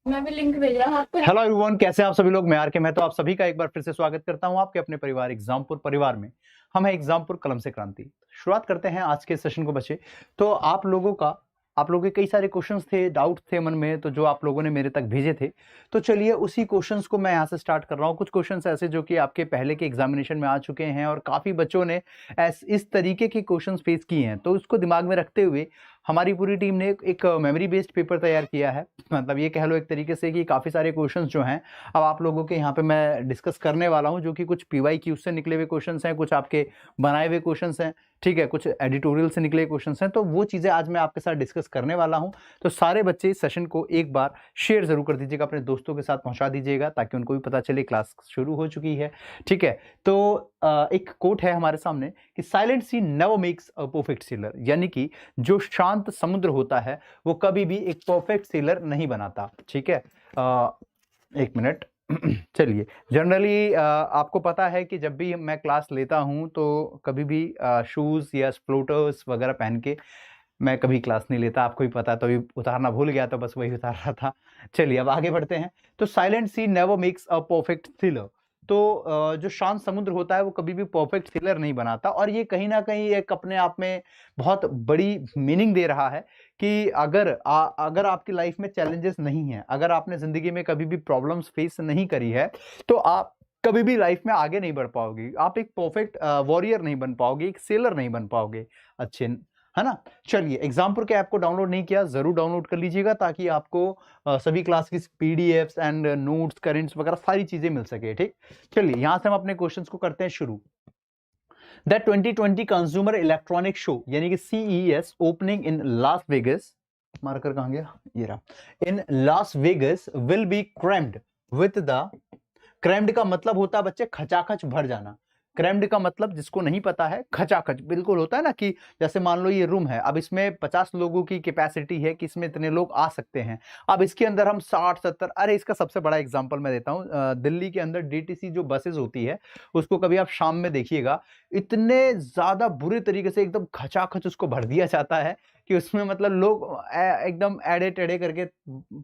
मैं भी लिंक भेज रहा हूँ आपको। हेलो एवरीवन, कैसे हैं आप सभी लोग। मैं आर के मैं तो आप सभी का एक बार फिर से स्वागत करता हूं आपके अपने परिवार एग्जामपुर परिवार में। हम है एग्जामपुर कलम से क्रांति। शुरुआत करते हैं आज के सेशन को बच्चे। तो आप लोगों के कई सारे क्वेश्चंस थे, डाउट थे मन में, तो जो आप लोगों ने मेरे तक भेजे थे, तो चलिए उसी क्वेश्चंस को मैं यहाँ से स्टार्ट कर रहा हूँ। कुछ क्वेश्चंस ऐसे जो कि आपके पहले के एग्जामिनेशन में आ चुके हैं और काफी बच्चों ने इस तरीके के क्वेश्चंस फेस किए हैं, तो उसको दिमाग में रखते हुए हमारी पूरी टीम ने एक मेमोरी बेस्ड पेपर तैयार किया है। मतलब ये कह लो एक तरीके से कि काफ़ी सारे क्वेश्चंस जो हैं अब आप लोगों के यहाँ पे मैं डिस्कस करने वाला हूँ, जो कि कुछ PYQ से निकले हुए क्वेश्चंस हैं, कुछ आपके बनाए हुए क्वेश्चंस हैं, ठीक है, कुछ एडिटोरियल से निकले क्वेश्चंस हैं। तो वो चीज़ें आज मैं आपके साथ डिस्कस करने वाला हूँ। तो सारे बच्चे इस सेशन को एक बार शेयर जरूर कर दीजिएगा, अपने दोस्तों के साथ पहुँचा दीजिएगा, ताकि उनको भी पता चले क्लास शुरू हो चुकी है। ठीक है, तो एक कोट है हमारे सामने कि silent sea never makes a perfect sailor, यानी कि जो शांत समुद्र होता है वो कभी भी एक परफेक्ट सेलर नहीं बनाता। ठीक है, एक मिनट। चलिए, जनरली आपको पता है कि जब भी मैं क्लास लेता हूं तो कभी भी शूज या फ्लोटर्स वगैरह पहन के मैं कभी क्लास नहीं लेता, आपको भी पता है। तो अभी उतारना भूल गया, तो बस वही उतार रहा था। चलिए अब आगे बढ़ते हैं। तो silent sea never makes a perfect thriller. तो जो शांत समुद्र होता है वो कभी भी परफेक्ट थ्रिलर नहीं बनाता, और ये कहीं ना कहीं एक अपने आप में बहुत बड़ी मीनिंग दे रहा है कि अगर आपकी लाइफ में चैलेंजेस नहीं है, अगर आपने जिंदगी में कभी भी प्रॉब्लम्स फेस नहीं करी है, तो आप कभी भी लाइफ में आगे नहीं बढ़ पाओगे। आप एक परफेक्ट वॉरियर नहीं बन पाओगे, एक सेलर नहीं बन पाओगे। अच्छे, है ना। चलिए, एग्जाम्पल के ऐप को डाउनलोड नहीं किया, जरूर डाउनलोड कर लीजिएगा, ताकि आपको सभी क्लास की PDFs एंड नोट्स, करेंट्स वगैरह सारी चीजें मिल सके। ठीक, चलिए यहां से हम अपने क्वेश्चंस को करते हैं शुरू। द 2020 कंज्यूमर इलेक्ट्रॉनिक शो यानी कि CES opening in Las Vegas, marker कहां गया, ये रहा, in Las Vegas will be crammed with the, crammed का मतलब होता है बच्चे खचाखच भर जाना। क्रैम्ड का मतलब जिसको नहीं पता है, खचाखच बिल्कुल होता है ना, कि जैसे मान लो ये रूम है, अब इसमें 50 लोगों की कैपेसिटी है कि इसमें इतने लोग आ सकते हैं। अब इसके अंदर हम 60-70, अरे इसका सबसे बड़ा एग्जांपल मैं देता हूँ। दिल्ली के अंदर DTC जो बसेस होती है, उसको कभी आप शाम में देखिएगा, इतने ज्यादा बुरे तरीके से एकदम खचाखच उसको भर दिया जाता है कि उसमें मतलब लोग एकदम एड़े टेढ़े करके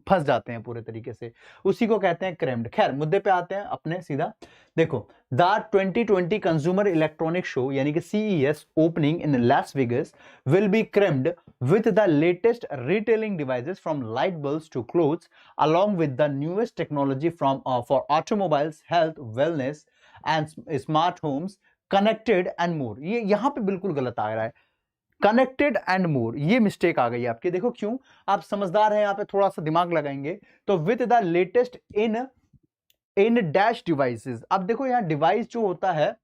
फंस जाते हैं पूरे तरीके से। उसी को कहते हैं क्रैम्ड। खैर, मुद्दे पे आते हैं अपने सीधा। देखो, द 2020 कंज्यूमर इलेक्ट्रॉनिक शो यानी कि CES opening in Las Vegas will be crammed with the latest retailing devices from light bulbs to clothes, along with the newest technology from for automobiles, health, wellness and smart homes, connected and more। ये यहां पे बिल्कुल गलत आ रहा है, connected and more, ये mistake आ गई आपकी। देखो क्यों, आप समझदार हैं, यहाँ पे थोड़ा सा दिमाग लगाएंगे। तो with the latest in in dash devices, अब देखो यहाँ डिवाइस जो होता है,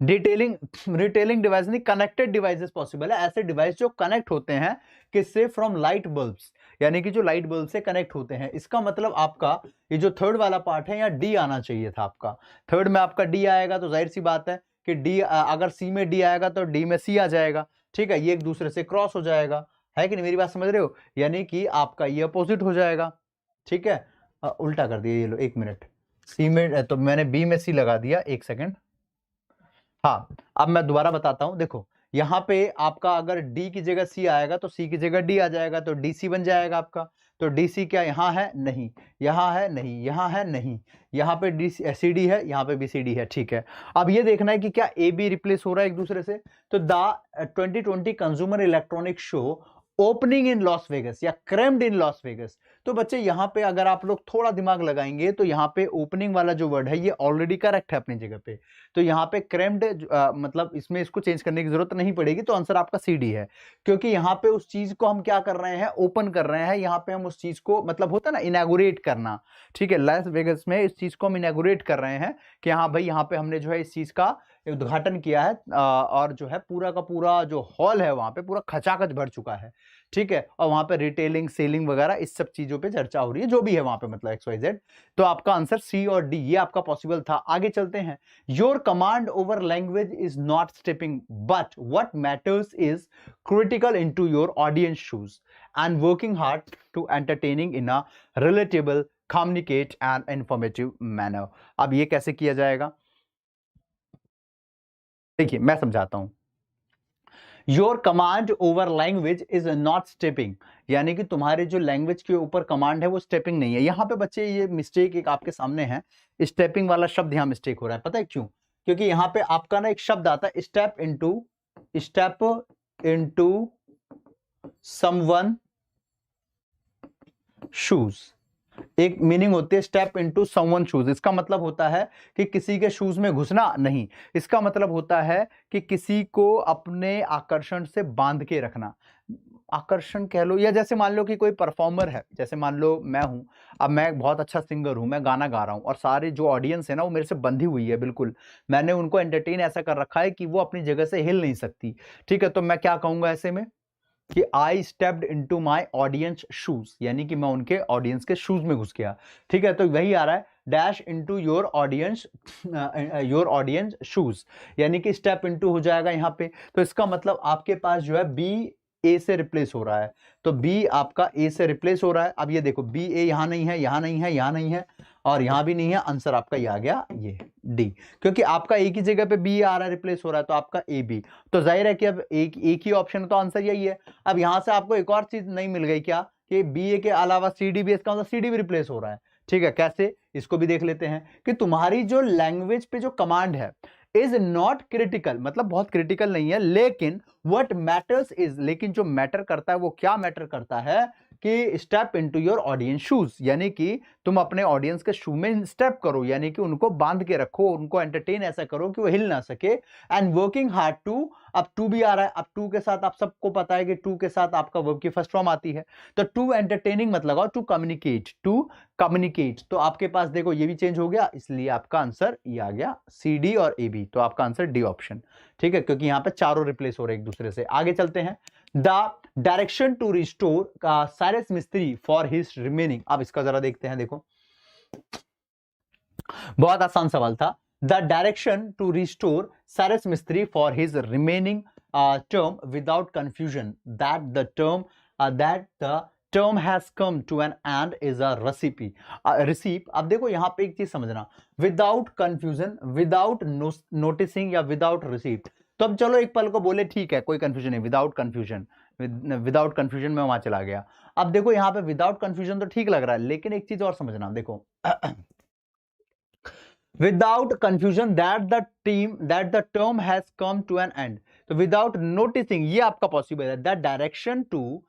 डिटेलिंग रिटेलिंग डिवाइस नहीं, कनेक्टेड डिवाइसेस पॉसिबल है, ऐसे डिवाइस जो कनेक्ट होते हैं किससे, फ्रॉम लाइट बल्ब्स, यानी कि जो लाइट बल्ब से कनेक्ट होते हैं। इसका मतलब आपका ये जो थर्ड वाला पार्ट है, यहाँ डी आना चाहिए था आपका। थर्ड में आपका डी आएगा, तो जाहिर सी बात है कि डी, अगर सी में डी आएगा तो डी में सी आ जाएगा। ठीक है, ये एक दूसरे से क्रॉस हो जाएगा, है कि नहीं, मेरी बात समझ रहे हो, यानी कि आपका ये अपोजिट हो जाएगा। ठीक है, उल्टा कर दिया, ये लो, एक मिनट, सी में तो मैंने बी में सी लगा दिया, एक सेकेंड। हाँ, अब मैं दोबारा बताता हूं। देखो, यहां पे आपका अगर डी की जगह सी आएगा तो सी की जगह डी आ जाएगा, तो DC बन जाएगा आपका। तो DC क्या यहां है, नहीं, यहां है नहीं, यहां है नहीं, यहां पे CD है, यहां पे BCD है। ठीक है, अब ये देखना है कि क्या AB रिप्लेस हो रहा है एक दूसरे से। तो the 2020 consumer electronic show opening in Las Vegas या क्रैम्ड इन लॉस वेगस। तो बच्चे यहां पे अगर आप लोग थोड़ा दिमाग लगाएंगे तो यहां पे ओपनिंग वाला जो वर्ड है ये ऑलरेडी करेक्ट है अपनी जगह पे। तो यहाँ पे क्रैम्ड मतलब इसमें इसको चेंज करने की जरूरत नहीं पड़ेगी, तो आंसर आपका CD है। क्योंकि यहाँ पे उस चीज को हम क्या कर रहे हैं, ओपन कर रहे हैं। यहाँ पे हम उस चीज को, मतलब होता है ना इनैगोरेट करना। ठीक है, लास वेगस में इस चीज को हम इनैगोरेट कर रहे हैं कि हाँ भाई, यहाँ पे हमने जो है इस चीज का उद्घाटन किया है, और जो है पूरा का पूरा जो हॉल है वहां पे पूरा खचाखच भर चुका है। ठीक है, और वहां पे रिटेलिंग, सेलिंग वगैरह इस सब चीजों पे चर्चा हो रही है, जो भी है वहां पे, मतलब XYZ। तो आपका आंसर C और D ये आपका पॉसिबल था। आगे चलते हैं। Your command over language is not stepping, but what matters is critical into your audience shoes and working hard to entertaining in a relatable, communicate and informative manner। अब ये कैसे किया जाएगा, देखिए मैं समझाता हूं। Your command over language is not stepping, यानी कि तुम्हारे जो लैंग्वेज के ऊपर कमांड है वो स्टेपिंग नहीं है। यहाँ पे बच्चे ये मिस्टेक एक आपके सामने है, स्टेपिंग वाला शब्द यहाँ मिस्टेक हो रहा है। पता है क्यों? क्योंकि यहाँ पे आपका ना एक शब्द आता है स्टेप इनटू समवन शूज। एक मीनिंग होती है स्टेप इनटू समवन शूज, इसका मतलब होता है कि किसी के शूज में घुसना नहीं, इसका मतलब होता है कि किसी को अपने आकर्षण से बांध के रखना। आकर्षण कह लो, या जैसे मान लो कि कोई परफॉर्मर है, जैसे मान लो मैं हूं, अब मैं बहुत अच्छा सिंगर हूं, मैं गाना गा रहा हूं और सारे जो ऑडियंस है ना वो मेरे से बंधी हुई है, बिल्कुल मैंने उनको एंटरटेन ऐसा कर रखा है कि वो अपनी जगह से हिल नहीं सकती। ठीक है, तो मैं क्या कहूंगा ऐसे में कि I stepped into my audience shoes, यानी कि मैं उनके ऑडियंस के शूज में घुस गया। ठीक है, तो वही आ रहा है dash into your audience shoes, यानी कि स्टेप इनटू हो जाएगा यहाँ पे। तो इसका मतलब आपके पास जो है बी ए से रिप्लेस हो रहा है, तो बी आपका ए से रिप्लेस हो रहा है। अब ये देखो बी ए यहां नहीं है, यहां नहीं है, यहां नहीं है और यहां भी नहीं है, आंसर आपका ये आ गया ये डी, क्योंकि आपका एक ही जगह पे बी आ रहा है, रिप्लेस हो रहा है, तो आपका ए बी। तो जाहिर है कि अब एक ही ऑप्शन है, तो आंसर यही है। अब यहां से आपको एक और चीज नहीं मिल गई क्या, कि बी ए के अलावा सी डी भी, इसका मतलब सी डी भी रिप्लेस हो रहा है। ठीक है, कैसे, इसको भी देख लेते हैं कि तुम्हारी जो लैंग्वेज पे जो कमांड है इज नॉट क्रिटिकल, मतलब बहुत क्रिटिकल नहीं है, लेकिन व्हाट मैटर्स इज, लेकिन जो मैटर करता है वो क्या मैटर करता है कि step into your audience shoes, यानी कि तुम अपने ऑडियंस के शू में स्टेप करो, यानी कि उनको बांध के रखो, उनको एंटरटेन ऐसा करो कि वो हिल ना सके। एंड वर्किंग हार्ड टू, अब टू भी आ रहा है, अब टू के साथ आप सबको पता है कि टू के साथ आपका वर्ब की फर्स्ट फॉर्म आती है, तो टू एंटरटेनिंग मत लगाओ, टू कम्युनिकेट, टू कम्युनिकेट। तो आपके पास देखो ये भी चेंज हो गया, इसलिए आपका आंसर ये आ गया सी डी और ए बी, तो आपका आंसर डी ऑप्शन। ठीक है, क्योंकि यहां पे चारों रिप्लेस हो रहे एक दूसरे से। आगे चलते हैं, द डायरेक्शन टू रिस्टोर का Cyrus Mistry for his remaining. अब इसका जरा देखते हैं, देखो बहुत आसान सवाल था। The direction to restore Cyrus Mistry for his remaining term without confusion that the term has come to an end is a recipe, receipt। अब देखो यहां पे एक चीज समझना, विदाउट कंफ्यूजन, विदाउट नोटिसिंग या विदाउट रिसीप्ट। तो अब चलो एक पल को बोले ठीक है कोई कंफ्यूजन नहीं, विदाउट कंफ्यूजन, विदाउट कंफ्यूजन में वहां चला गया। अब देखो यहां पे विदाउट कंफ्यूजन तो ठीक लग रहा है, लेकिन एक चीज और समझना, देखो without confusion that the term has come to an end, तो without noticing ये आपका पॉसिबल है, the direction to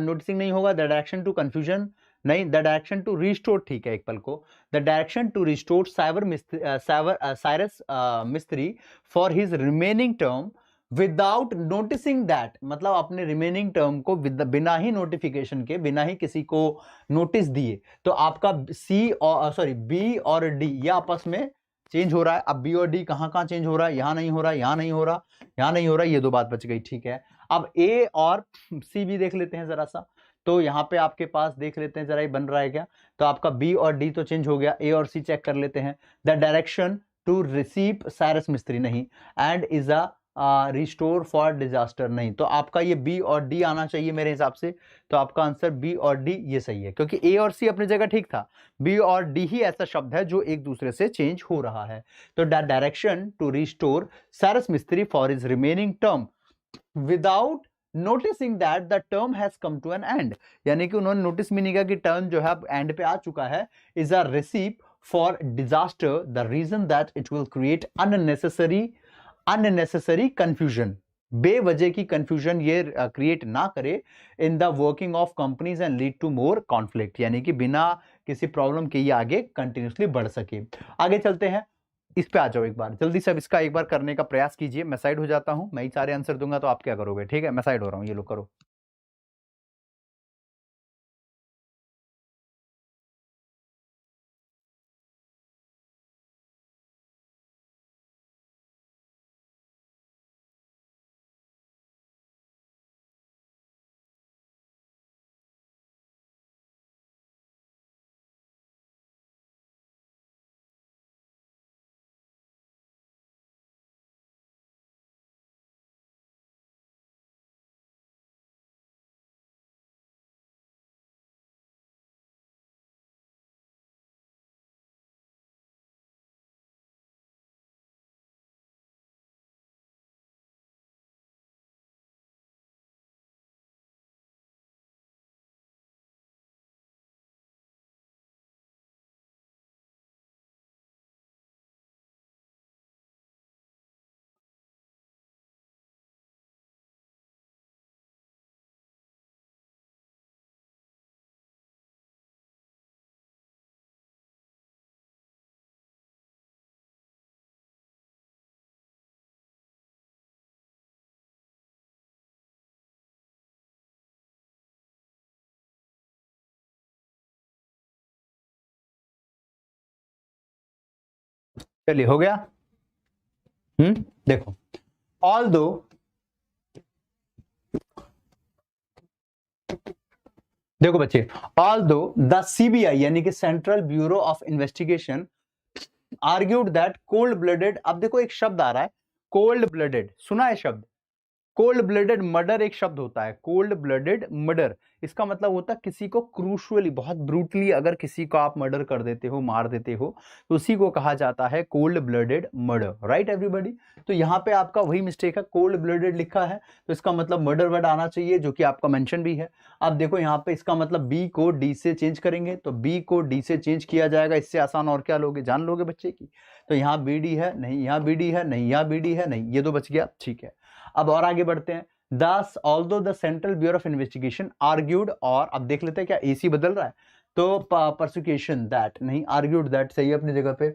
noticing नहीं होगा, the direction to confusion नहीं, the direction to restore ठीक है, एक पल को, the direction to restore Cyrus Mistry for his remaining term without noticing that, मतलब अपने रिमेनिंग टर्म को बिना ही नोटिफिकेशन के, बिना ही किसी को नोटिस दिए। तो आपका सी और सॉरी बी और डी ये आपस में चेंज हो रहा है। अब बी और डी कहां कहां चेंज हो रहा है, यहां नहीं हो रहा, यहां नहीं हो रहा, यहां नहीं हो रहा, ये दो बात बच गई। ठीक है, अब ए और सी भी देख लेते हैं जरा सा, तो यहां पे आपके पास देख लेते हैं जरा ये बन रहा है क्या, तो आपका बी और डी तो चेंज हो गया, ए और सी चेक कर लेते हैं। The direction to receive Cyrus Mistry नहीं, and is a restore for disaster नहीं, तो आपका ये बी और डी आना चाहिए मेरे हिसाब से। तो आपका आंसर बी और डी ये सही है, क्योंकि ए और सी अपनी जगह ठीक था, बी और डी ही ऐसा शब्द है जो एक दूसरे से चेंज हो रहा है। तो direction to restore Cyrus Mistry for his remaining term without noticing that the term has come to an end, यानी कि उन्होंने नोटिस भी नहीं किया कि टर्म जो है अब एंड पे आ चुका है, is a recipe for disaster, the reason that it will create unnecessary confusion, बेवजह की कंफ्यूजन ये क्रिएट ना करे in the working of companies and lead to more conflict, यानी कि बिना किसी प्रॉब्लम के ये आगे कंटिन्यूसली बढ़ सके। आगे चलते हैं, इस पे आ जाओ एक बार जल्दी से, अब इसका एक बार करने का प्रयास कीजिए। मैं साइड हो जाता हूं, मैं ही सारे आंसर दूंगा तो आप क्या करोगे। ठीक है, मैं साइड हो रहा हूं, ये लो करो। चलिए हो गया। देखो, ऑल्दो देखो बच्चे, ऑल्दो द सीबीआई यानी कि central bureau of investigation argued that cold blooded, अब देखो एक शब्द आ रहा है कोल्ड ब्लडेड, सुना है शब्द? कोल्ड ब्लडेड मर्डर एक शब्द होता है, कोल्ड ब्लडेड मर्डर, इसका मतलब होता है किसी को क्रूशुअली, बहुत ब्रूटली अगर किसी को आप मर्डर कर देते हो, मार देते हो, तो उसी को कहा जाता है cold blooded murder, right everybody? तो यहाँ पे आपका वही मिस्टेक है, कोल्ड ब्लडेड लिखा है तो इसका मतलब मर्डर वर्ड आना चाहिए, जो कि आपका मेंशन भी है। अब देखो यहाँ पे इसका मतलब बी को डी से चेंज करेंगे, तो बी को डी से चेंज किया जाएगा, इससे आसान और क्या लोगे, जान लोगे बच्चे की। तो यहाँ बी डी है नहीं, यहाँ बी डी है नहीं, यहाँ बी डी है नहीं, ये तो बच गया, ठीक है। अब और आगे बढ़ते हैं। Thus, although the Central Bureau of Investigation argued, और अब देख लेते हैं क्या एसी बदल रहा है, तो परसिक्यूशन दैट नहीं, आर्ग्यूड दैट सही है अपनी जगह पे,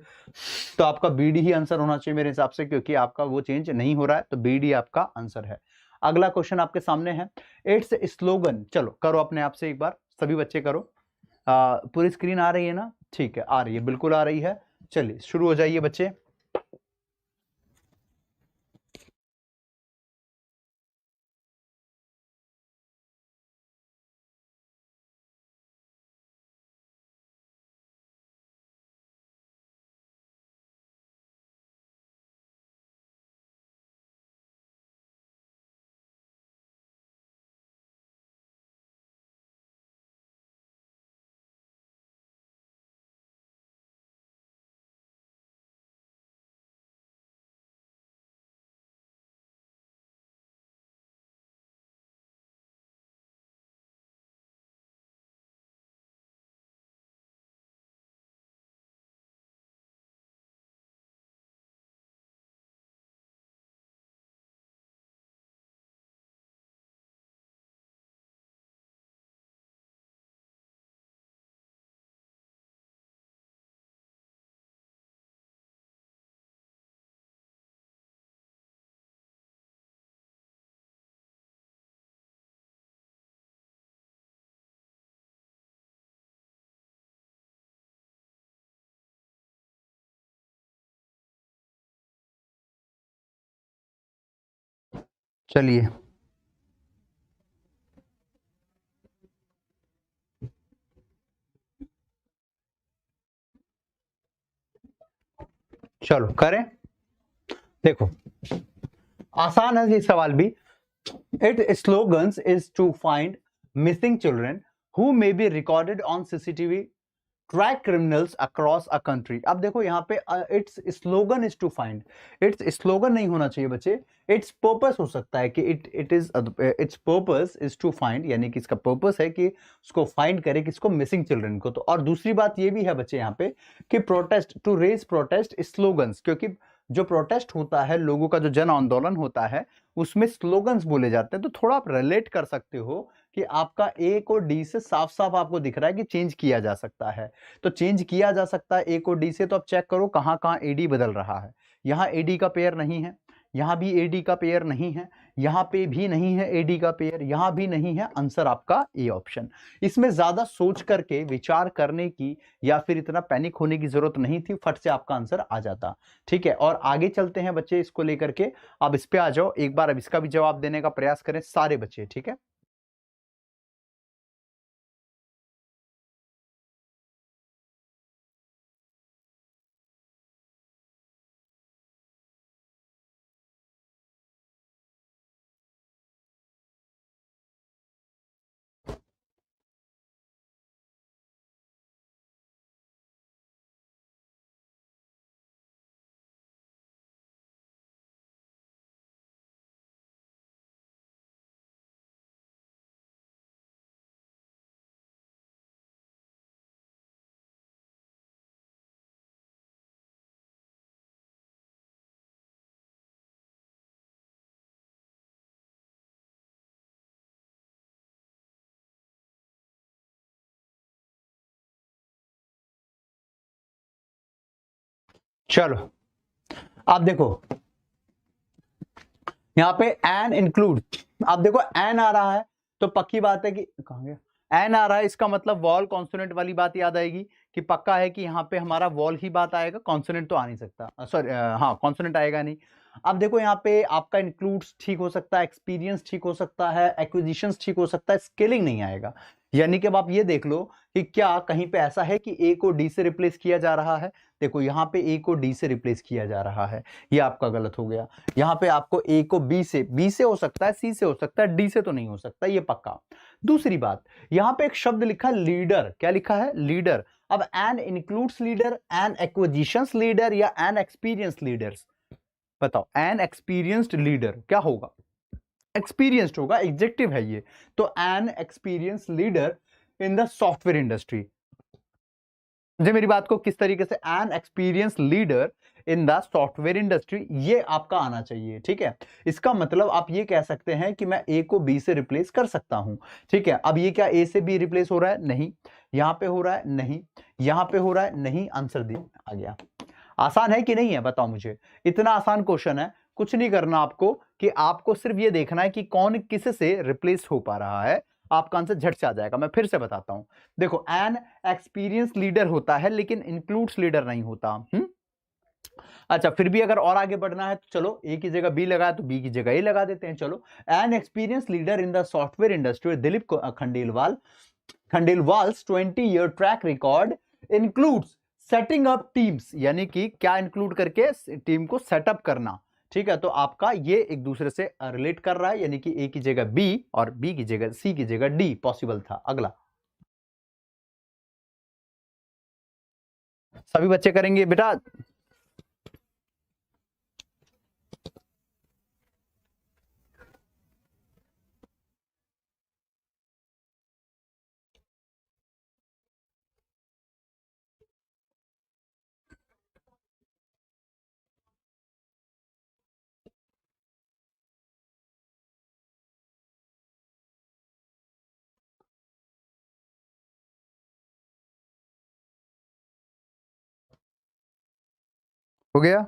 तो आपका बीडी ही आंसर होना चाहिए मेरे हिसाब से, क्योंकि आपका वो चेंज नहीं हो रहा है, तो बीडी आपका आंसर है। अगला क्वेश्चन आपके सामने है, इट्स स्लोगन, चलो करो अपने आप से एक बार, सभी बच्चे करो। पूरी स्क्रीन आ रही है ना? ठीक है, आ रही है, बिल्कुल आ रही है। चलिए शुरू हो जाइए बच्चे। चलिए चलो करें, देखो आसान है ये सवाल भी। Its slogans is to find missing children who may be recorded on CCTV, track criminals across a country। अब देखो यहाँ पे its slogan is to find, its slogan नहीं होना चाहिए बच्चे, its purpose हो सकता है कि its purpose is to find, यानी कि इसका purpose है कि उसको find करे किसको, missing children को। तो और दूसरी बात ये भी है बच्चे यहाँ पे कि protest, to raise protest slogans, क्योंकि जो प्रोटेस्ट होता है, लोगों का जो जन आंदोलन होता है, उसमें स्लोगन्स बोले जाते हैं। तो थोड़ा आप रिलेट कर सकते हो कि आपका ए को डी से साफ साफ आपको दिख रहा है कि चेंज किया जा सकता है, तो चेंज किया जा सकता है ए को डी से। तो आप चेक करो कहां कहां एडी बदल रहा है। यहाँ एडी का पेयर नहीं है, यहाँ भी एडी का पेयर नहीं है, यहाँ पे भी नहीं है एडी का पेयर, यहाँ भी नहीं है, आंसर आपका ए ऑप्शन। इसमें ज्यादा सोच करके विचार करने की या फिर इतना पैनिक होने की जरूरत नहीं थी, फट से आपका आंसर आ जाता। ठीक है, और आगे चलते हैं बच्चे इसको लेकर के। अब इस पे आ जाओ एक बार, अब इसका भी जवाब देने का प्रयास करें सारे बच्चे, ठीक है। चलो आप देखो यहाँ पे एन इंक्लूड, आप देखो एन आ रहा है तो पक्की बात है कि कहां गया, एन आ रहा है, इसका मतलब वॉल कॉन्सोनेंट वाली बात याद आएगी कि पक्का है कि यहाँ पे हमारा वॉल ही बात आएगा, कॉन्सोनेंट तो आ नहीं सकता, सॉरी हाँ कॉन्सोनेंट आएगा नहीं। अब देखो यहाँ पे आपका इंक्लूड्स ठीक हो सकता है, एक्सपीरियंस ठीक हो सकता है, एक्विजिशंस ठीक हो सकता है, स्केलिंग नहीं आएगा। यानी कि अब आप ये देख लो कि क्या कहीं पे ऐसा है कि ए को डी से रिप्लेस किया जा रहा है। देखो यहाँ पे ए को डी से रिप्लेस किया जा रहा है, ये आपका गलत हो गया। यहाँ पे आपको ए को बी से हो सकता है, सी से हो सकता है, डी से तो नहीं हो सकता, ये पक्का। दूसरी बात, यहाँ पे एक शब्द लिखा है लीडर, क्या लिखा है? लीडर। अब an includes leader, an acquisitions leader या एन एक्सपीरियंस लीडर्स? बताओ, एन एक्सपीरियंस्ड लीडर क्या होगा? एक्सपीरियंस्ड होगा, एडजेक्टिव है ये। तो an experience leader in the software industry. मुझे मेरी बात को किस तरीके से, an experience leader in the software industry, ये आपका आना चाहिए, ठीक है। इसका मतलब आप ये कह सकते हैं कि मैं ए को बी से रिप्लेस कर सकता हूं, ठीक है। अब ये क्या ए से बी रिप्लेस हो रहा है? नहीं। यहां पे हो रहा है? नहीं। यहां पे हो रहा है? नहीं। आंसर दी आ गया। आसान है कि नहीं है बताओ मुझे? इतना आसान क्वेश्चन है, कुछ नहीं करना आपको, कि आपको सिर्फ ये देखना है कि कौन किस से रिप्लेस हो पा रहा है, आपका आंसर झट से आ जाएगा। मैं फिर से बताता हूं, देखो एन एक्सपीरियंस लीडर होता है लेकिन इंक्लूड्स लीडर नहीं होता। अच्छा, फिर भी अगर और आगे बढ़ना है तो चलो, ए की जगह बी लगाया तो बी की जगह ए लगा देते हैं। चलो, an experience leader in the software industry Dilip Khandelwal's 20-year track record includes setting up teams, यानी कि क्या इंक्लूड करके? टीम को सेटअप करना, ठीक है। तो आपका ये एक दूसरे से रिलेट कर रहा है, यानी कि ए की जगह बी और बी की जगह सी की जगह डी पॉसिबल था। अगला सभी बच्चे करेंगे बेटा। हो गया?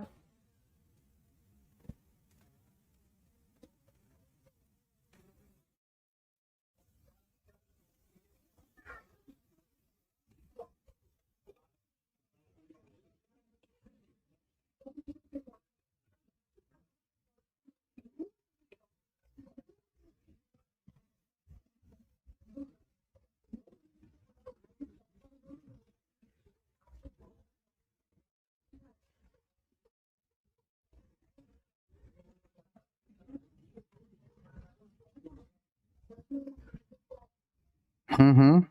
हम्म।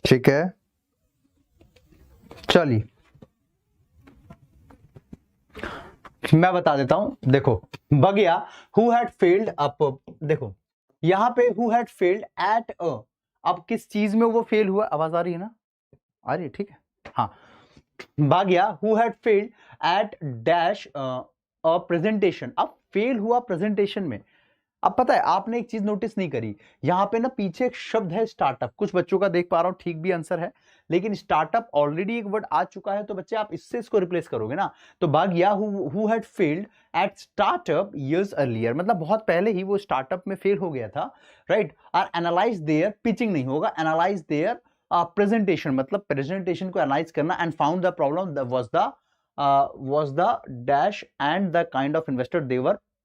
ठीक है, चलिए मैं बता देता हूं। देखो, बगिया हु हैड फेल्ड अप, देखो यहां पे who had failed at a, अब किस चीज में वो फेल हुआ? आवाज आ रही है ना? आ रही है, ठीक है। हाँ, बागिया who had failed at dash a presentation, अब फेल हुआ प्रेजेंटेशन में। अब पता है आपने एक चीज नोटिस नहीं करी, यहां पे ना पीछे एक शब्द है स्टार्टअप, कुछ बच्चों का देख पा रहा हूं ठीक भी आंसर है, लेकिन स्टार्टअप ऑलरेडी एक वर्ड आ चुका है, तो बच्चे आप इससे इसको रिप्लेस करोगे ना। तो बागिया who had failed at startup years earlier, मतलब बहुत पहले ही वो स्टार्टअप में फेल हो गया था, राइट। और एनालाइज देयर, पिचिंग नहीं होगा, एनालाइज देयर प्रेजेंटेशन, मतलब प्रेजेंटेशन को एनालाइज करना, and found the problem was the dash and the kind of investor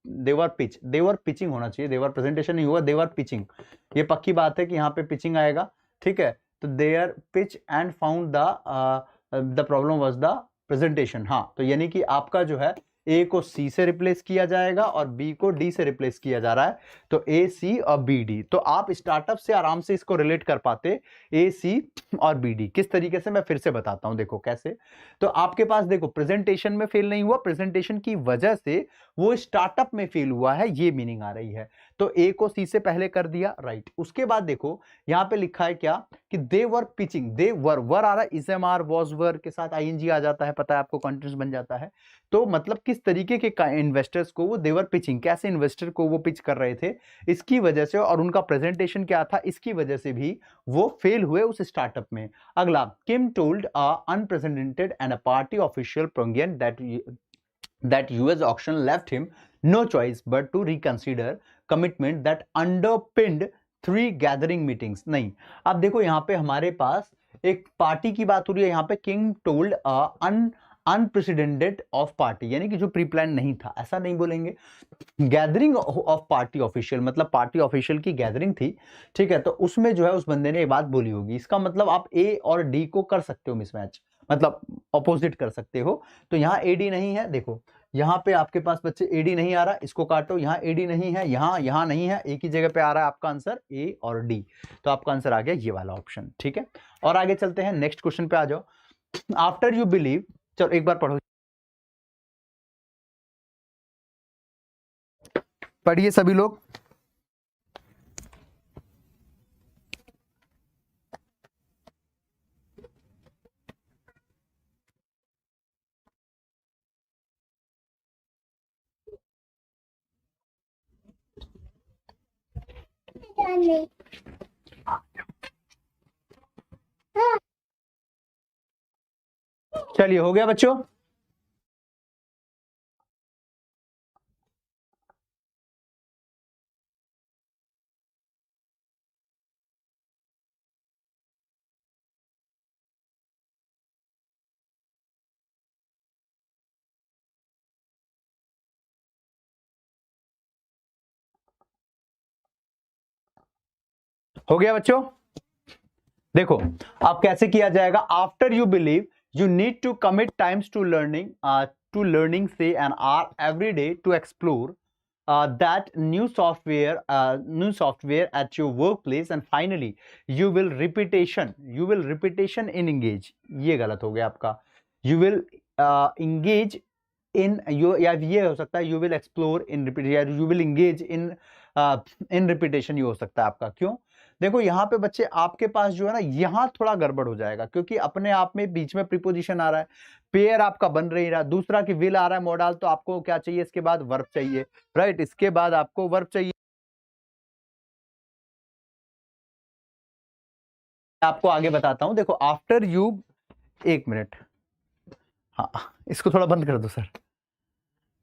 their pitching होना चाहिए, देवर प्रेजेंटेशन नहीं हुआ, देवर पिचिंग। ये पक्की बात है कि यहाँ पे पिचिंग आएगा, ठीक है। तो their pitch and found the problem was the presentation. हाँ, तो यानी कि आपका जो है ए को सी से रिप्लेस किया जाएगा और बी को डी से रिप्लेस किया जा रहा है, तो ए सी और बी डी। तो आप स्टार्टअप से आराम से इसको रिलेट कर पाते, ए सी और बी डी किस तरीके से, मैं फिर से बताता हूं, देखो कैसे। तो आपके पास देखो प्रेजेंटेशन में फेल नहीं हुआ, प्रेजेंटेशन की वजह से वो स्टार्टअप में फेल हुआ है, ये मीनिंग आ रही है। तो ए को सी से पहले कर दिया, राइट। उसके बाद देखो यहां पे लिखा है क्या कि दे वर पिचिंग, दे वर आ रहा है, is am are was were के साथ आईएनजी आ जाता है, पता है आपको, कंटिन्यूस बन जाता है। तो मतलब किस तरीके के इन्वेस्टर्स को वो देवर पिचिंग, कैसे इन्वेस्टर को वो पिच कर रहे थे इसकी वजह से, और उनका प्रेजेंटेशन क्या था इसकी वजह से भी वो फेल हुए उस स्टार्टअप में। अगला, Kim told a unprecedented and a party official प्रोंगियन that US auction left him no choice but to reconsider commitment that underpinned 3 gathering meetings। नहीं, अब देखो यहां पे हमारे पास एक पार्टी की बात हो रही है, यहां पे king told unprecedented of party, यानी कि जो प्री प्लान नहीं था, ऐसा नहीं बोलेंगे। गैदरिंग ऑफ पार्टी ऑफिशियल, मतलब पार्टी ऑफिशियल की गैदरिंग थी, ठीक है, तो उसमें जो है उस बंदे ने ये बात बोली होगी। इसका मतलब आप ए और डी को कर सकते हो मिसमैच, मतलब ऑपोजिट कर सकते हो। तो यहाँ एडी नहीं है, देखो यहाँ पे आपके पास बच्चे एडी नहीं आ रहा, इसको काटो, यहाँ एडी नहीं है, यहाँ नहीं है, एक ही जगह पे आ रहा है आपका आंसर ए और डी। तो आपका आंसर आ गया ये वाला ऑप्शन, ठीक है। और आगे चलते हैं, नेक्स्ट क्वेश्चन पे आ जाओ। आफ्टर यू बिलीव, चलो एक बार पढ़ो, पढ़िए सभी लोग। चलिए, हो गया बच्चों? हो गया बच्चों? देखो अब कैसे किया जाएगा। After you believe you need to commit times to learning से an hour every day to explore that new software at your workplace, and finally you will repetition in engage। ये गलत हो गया आपका, you will engage in, या ये हो सकता है you will explore in repetition, या you will engage in repetition, ये हो सकता है आपका। क्यों? देखो यहाँ पे बच्चे आपके पास जो है ना, यहाँ थोड़ा गड़बड़ हो जाएगा, क्योंकि अपने आप में बीच में प्रीपोजिशन आ रहा है, पेयर आपका बन नहीं रहा, दूसरा की विल आ रहा है मॉडल, तो आपको क्या चाहिए इसके बाद? वर्ब चाहिए, राइट, इसके बाद आपको वर्ब चाहिए। आपको आगे बताता हूं, देखो आफ्टर यू, एक मिनट, हाँ इसको थोड़ा बंद कर दो सर,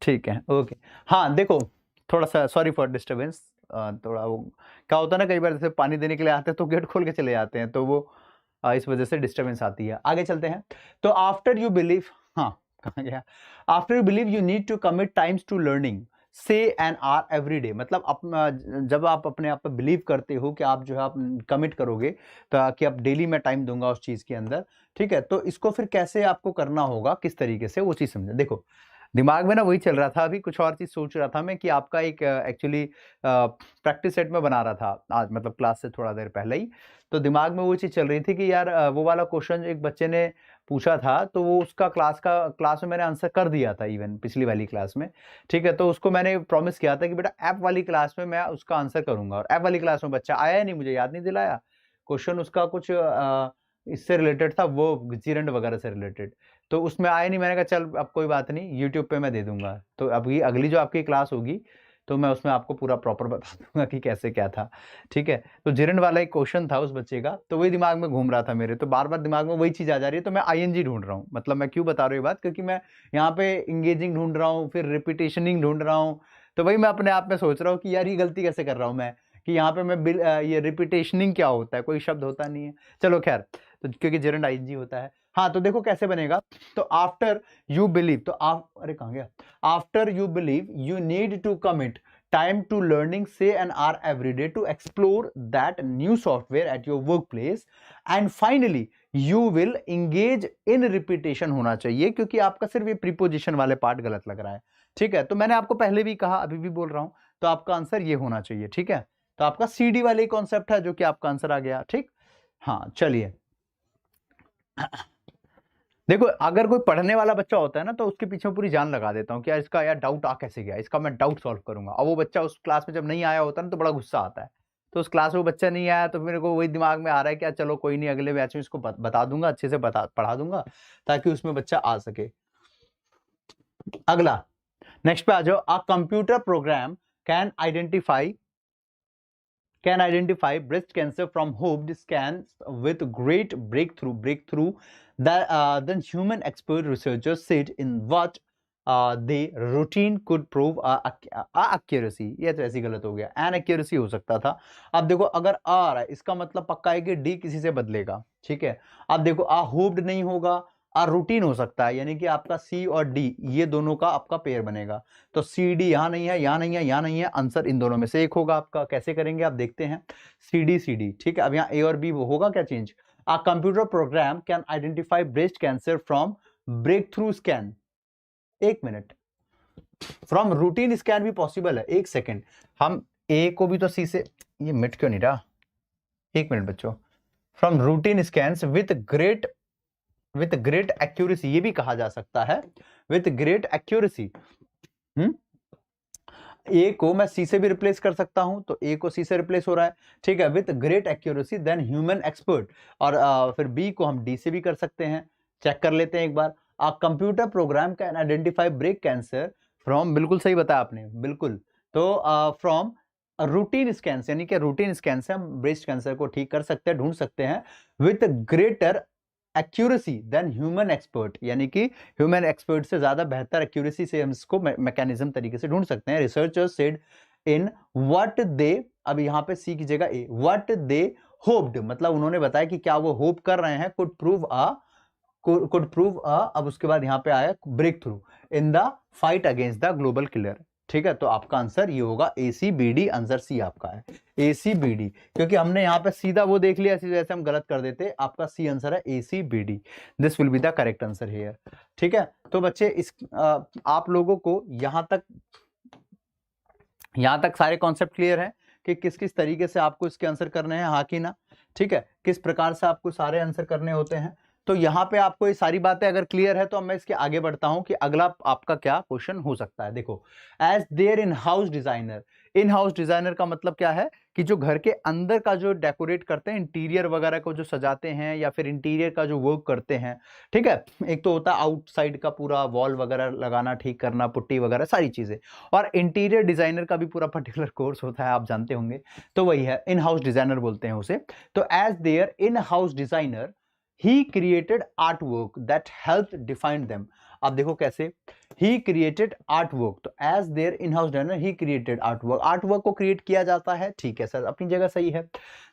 ठीक है, ओके। हाँ देखो, थोड़ा सा सॉरी फॉर डिस्टर्बेंस, थोड़ा वो क्या होता है ना, कई बार जैसे पानी देने के लिए आते हैं तो गेट खोल के चले जाते हैं, तो वो इस वजह से डिस्टर्बेंस आती है। आगे चलते हैं, तो आफ्टर यू बिलीव, हाँ कहाँ गया, after you believe you need to commit times to learning से एन आवर एवरी डे, मतलब जब आप अपने आप पर बिलीव करते हो कि आप जो है आप कमिट करोगे तो कि आप डेली मैं टाइम दूंगा उस चीज के अंदर, ठीक है, तो इसको फिर कैसे आपको करना होगा, किस तरीके से, वो चीज समझे। देखो दिमाग में ना वही चल रहा था, अभी कुछ और चीज सोच रहा था मैं कि आपका एक एक्चुअली प्रैक्टिस सेट में बना रहा था आज, मतलब क्लास से थोड़ा देर पहले ही, तो दिमाग में वो चीज चल रही थी कि यार वो वाला क्वेश्चन एक बच्चे ने पूछा था, तो वो उसका क्लास में मैंने आंसर कर दिया था इवन पिछली वाली क्लास में, ठीक है, तो उसको मैंने प्रॉमिस किया था कि बेटा ऐप वाली क्लास में मैं उसका आंसर करूंगा, और ऐप वाली क्लास में बच्चा आया नहीं, मुझे याद नहीं दिलाया क्वेश्चन, उसका कुछ इससे रिलेटेड था, वो जीरंड वगैरह से रिलेटेड, तो उसमें आया नहीं। मैंने कहा चल अब कोई बात नहीं, यूट्यूब पे मैं दे दूंगा, तो अभी अगली जो आपकी क्लास होगी तो मैं उसमें आपको पूरा प्रॉपर बता दूंगा कि कैसे क्या था, ठीक है। तो जिरंड वाला एक क्वेश्चन था उस बच्चे का, तो वही दिमाग में घूम रहा था मेरे, तो बार बार दिमाग में वही चीज आ जा रही है, तो मैं आईएनजी ढूंढ रहा हूँ, मतलब मैं क्यों बता रहा हूँ ये बात, क्योंकि मैं यहाँ पे इंगेजिंग ढूंढ रहा हूँ, फिर रिपीटेशनिंग ढूंढ रहा हूँ, तो वही मैं अपने आप में सोच रहा हूँ कि यार ये गलती कैसे कर रहा हूँ मैं, कि यहाँ पे मैं ये रिपीटेशनिंग क्या होता है, कोई शब्द होता नहीं है, चलो खैर, तो क्योंकि जिरंड आईएनजी होता है। हाँ तो देखो कैसे बनेगा, तो आफ्टर यू बिलीव, तो आप, अरे कहाँ गया, after you believe you need to commit time to learning say an hour every day to explore that new software at your workplace, and finally you will engage in repetition होना चाहिए, क्योंकि आपका सिर्फ ये प्रीपोजिशन वाले part गलत लग रहा है, ठीक है, तो मैंने आपको पहले भी कहा अभी भी बोल रहा हूं, तो आपका आंसर ये होना चाहिए, ठीक है, तो आपका सीडी वाले कॉन्सेप्ट है जो कि आपका आंसर आ गया, ठीक। हाँ चलिए, देखो अगर कोई पढ़ने वाला बच्चा होता है ना, तो उसके पीछे पूरी जान लगा देता हूँ कि यार इसका यार डाउट आ कैसे गया, इसका मैं डाउट सॉल्व करूंगा, और वो बच्चा उस क्लास में जब नहीं आया होता ना तो बड़ा गुस्सा आता है, तो उस क्लास में वो बच्चा नहीं आया, तो मेरे को वही दिमाग में आ रहा है कि यार चलो कोई नहीं, अगले बैच में इसको बता दूंगा, अच्छे से पढ़ा दूंगा, ताकि उसमें बच्चा आ सके। अगला, नेक्स्ट पे आ जाओ, अ computer program can identify breast cancer from hooped scans with great breakthrough that then human expert researchers said in what the routine could prove accuracy. ये तो ऐसी गलत हो गया, एन एक्यूरेसी हो सकता था। अब देखो अगर आ रहा है इसका मतलब पक्का है कि डी किसी से बदलेगा, ठीक है। अब देखो आ होप्ड नहीं होगा, रूटीन हो सकता है, यानी कि आपका सी और डी ये दोनों का आपका पेयर बनेगा। तो सी डी यहां नहीं है, यहां नहीं है, यहां नहीं है, आंसर इन दोनों में से एक होगा आपका। कैसे करेंगे आप देखते हैं, सी डी, ठीक है। अब यहाँ ए और बी होगा क्या change? A computer program can identify breast cancer from break through scan. एक मिनट, फ्रॉम रूटीन स्कैन भी पॉसिबल है, एक सेकेंड। हम ए को भी तो सी से, ये मिट क्यों नहीं रहा, एक मिनट बच्चों। From routine scan with great accuracy, ये भी कहा जा सकता है, विथ ग्रेट एक्यूरेसी। ए को मैं सी से भी रिप्लेस कर सकता हूं, तो ए को सी से रिप्लेस हो रहा है, ठीक है, with great accuracy than human expert. और फिर बी को हम डी से भी कर सकते हैं। चेक कर लेते हैं एक बार। A computer program can identify breast cancer from, बिल्कुल सही बताया आपने, बिल्कुल। तो फ्रॉम रूटीन स्कैन, यानी कि रूटीन स्कैन से हम ब्रेस्ट कैंसर को ठीक कर सकते हैं, ढूंढ सकते हैं, with greater accuracy than human expert, यानी कि ह्यूमन एक्सपर्ट से ज्यादा बेहतर एक्यूरेसी से हम इसको मैकेनिज्म तरीके से ढूंढ सकते हैं। Researchers said in what they, अब यहां पे सी की जगह ए, व्हाट दे होप्ड, मतलब उन्होंने बताया कि क्या वो होप कर रहे हैं, कुड प्रूव अब उसके बाद यहां पे आया breakthrough in the fight against the global killer, ठीक है। तो आपका आंसर ये होगा A C B D, answer C आपका है ए सी बी डी, क्योंकि हमने यहाँ पे सीधा वो देख लिया, इसी वजह से हम गलत कर देते। आपका सी आंसर है A C B D, this will be the correct answer here, ठीक है। तो बच्चे इस आप लोगों को यहां तक सारे कॉन्सेप्ट क्लियर है कि किस किस तरीके से आपको इसके आंसर करने हैं, हाँ कि ना, ठीक है, किस प्रकार से आपको सारे आंसर करने होते हैं। तो यहाँ पे आपको ये सारी बातें अगर क्लियर है तो अब मैं इसके आगे बढ़ता हूं कि अगला आपका क्या क्वेश्चन हो सकता है। देखो, as their in house designer का मतलब क्या है कि जो घर के अंदर का जो डेकोरेट करते हैं, इंटीरियर वगैरह को जो सजाते हैं या फिर इंटीरियर का जो वर्क करते हैं, ठीक है। एक तो होता है आउटसाइड का पूरा वॉल वगैरह लगाना, ठीक करना, पुट्टी वगैरह सारी चीजें, और इंटीरियर डिजाइनर का भी पूरा पर्टिकुलर कोर्स होता है, आप जानते होंगे। तो वही है, इन हाउस डिजाइनर बोलते हैं उसे। तो as their in house designer he created art work that help define them. अब देखो कैसे, ही क्रिएटेड आर्ट वर्क, तो as their in house designer he created art work को क्रिएट किया जाता है, ठीक है सर, अपनी जगह सही है।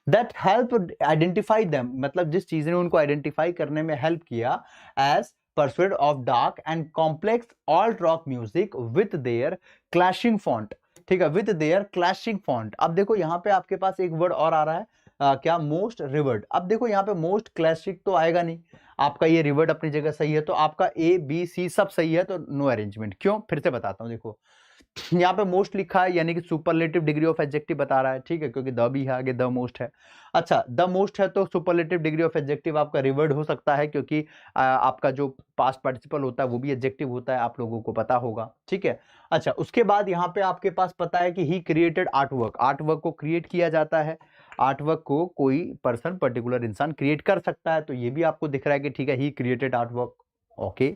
दैट हेल्प आइडेंटिफाई देम, मतलब जिस चीज ने उनको आइडेंटिफाई करने में हेल्प किया, as pursuit of dark and complex alt rock music with their clashing font, ठीक है, with their clashing font। अब देखो यहाँ पे आपके पास एक वर्ड और आ रहा है, क्या, मोस्ट रिवर्ड। अब देखो यहाँ पे मोस्ट क्लासिक तो आएगा नहीं, आपका ये रिवर्ड अपनी जगह सही है, तो आपका ए बी सी सब सही है, तो नो अरेंजमेंट। क्यों, फिर से बताता हूँ, देखो यहाँ पे मोस्ट लिखा है, यानी कि सुपरलेटिव डिग्री ऑफ एडजेक्टिव बता रहा है, ठीक है, क्योंकि द भी है आगे, द मोस्ट है। अच्छा, द मोस्ट है तो सुपरलेटिव डिग्री ऑफ एडजेक्टिव आपका रिवर्ड हो सकता है, क्योंकि आपका जो पास्ट पार्टिसिपल होता है वो भी एडजेक्टिव होता है, आप लोगों को पता होगा, ठीक है। अच्छा, उसके बाद यहाँ पे आपके पास पता है कि ही क्रिएटेड आर्ट वर्क को क्रिएट किया जाता है, आर्ट वर्क को कोई पर्सन पर्टिकुलर इंसान क्रिएट कर सकता है, तो ये भी आपको दिख रहा है कि ठीक है, ही created art work, okay,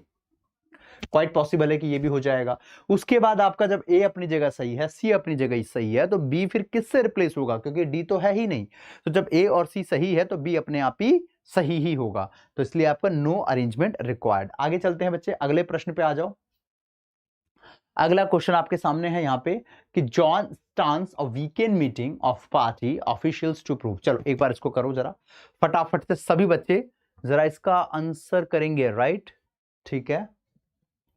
quite possible है कि ये भी हो जाएगा। उसके बाद आपका जब ए अपनी जगह सही है, सी अपनी जगह सही है, तो बी फिर किससे रिप्लेस होगा, क्योंकि डी तो है ही नहीं। तो जब ए और सी सही है तो बी अपने आप ही सही ही होगा, तो इसलिए आपका नो अरेंजमेंट रिक्वायर्ड। आगे चलते हैं बच्चे, अगले प्रश्न पे आ जाओ। अगला क्वेश्चन आपके सामने है यहाँ पे कि John stance a weekend meeting of party officials to prove. चलो एक बार इसको करो जरा फटाफट से सभी बच्चे, जरा इसका आंसर करेंगे, राइट, ठीक है,